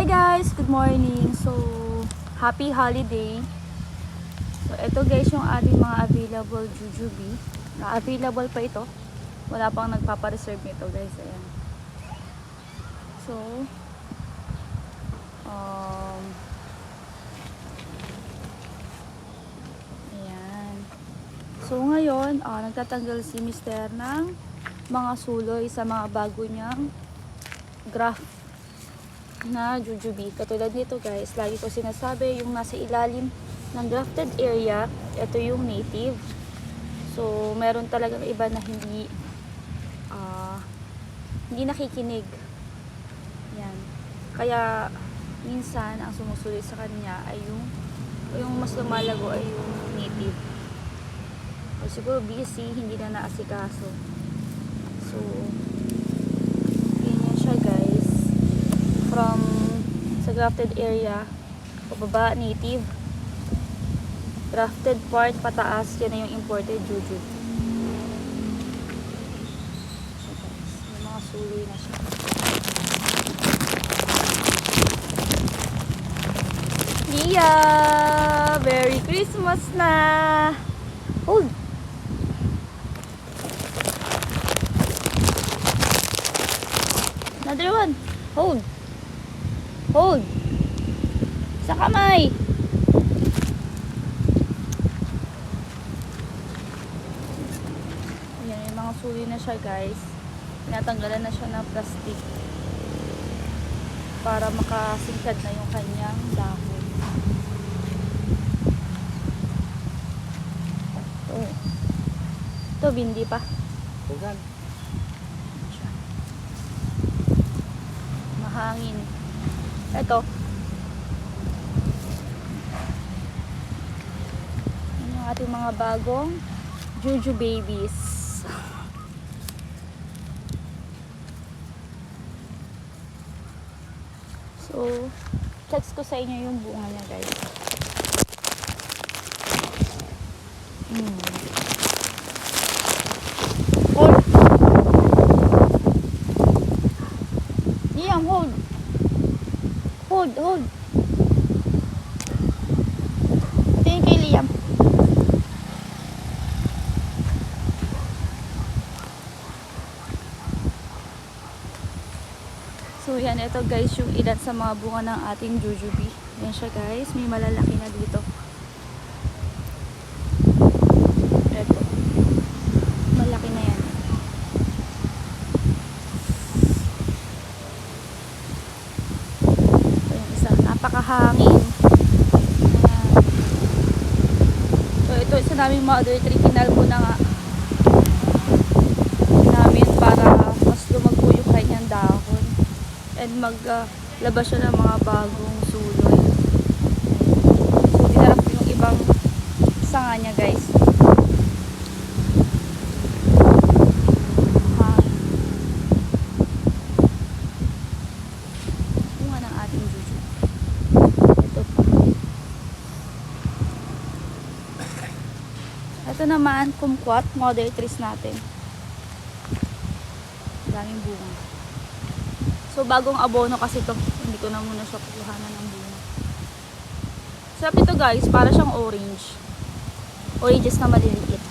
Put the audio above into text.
Hi guys! Good morning! So, happy holiday! So, ito guys yung ating mga available jujube. Na-available pa ito. Wala pang nagpapareserve nito guys. Ayan. So, ayan. So, ngayon, nagtatanggal si Mister ng mga suloy sa mga bago niyang graft na jujube. Katulad nito guys, lagi ko sinasabi yung nasa ilalim ng grafted area, ito yung native. So meron talagang iba na hindi nakikinig. Yan. Kaya minsan ang sumusulit sa kanya ay yung mas lumalago ay yung native. O siguro busy, hindi na naasikaso. So ganyan siya guys. From sa grafted area, pababa native, grafted part pataas, yan na yung imported jujube. So guys, may mga suloy na siya. Yeah! Merry Christmas na! Hold! Another one! Hold! Hold! Sa kamay! Ayan, yung mga suloy na siya guys. Tinatanggalan na siya ng plastic para makasingkad na yung kanyang dahon. Ito bindi pa. Bukan. Mahangin. Ito. Yan yung ating mga bagong Juju babies. So, text ko sa inyo yung bunga niya guys. Hold. Liam, hold. Hold, hold. Tingin kay Liam. So yan, ito guys yung ilan sa mga bunga ng ating jujube. Yan siya guys, may malalaki na dito. Ito. Malaki na yan. Ito yung isa, napakahangin. Ayan. So ito isa naming mother tree, kinalbo na nga namin para mas lumagpo yung kanyang dahon and maglabas siya ng mga bagong suloy. So dinarap ko yung ibang sanga niya guys. Bunga ng ating jujube. Ito pa. Ito naman, kumquat, mother trees natin. Daming bunga. So bagong abono kasi to, hindi ko na muna siya kukuhanan ng bunga. Sarap ito guys, para siyang orange. Oranges na maliliit.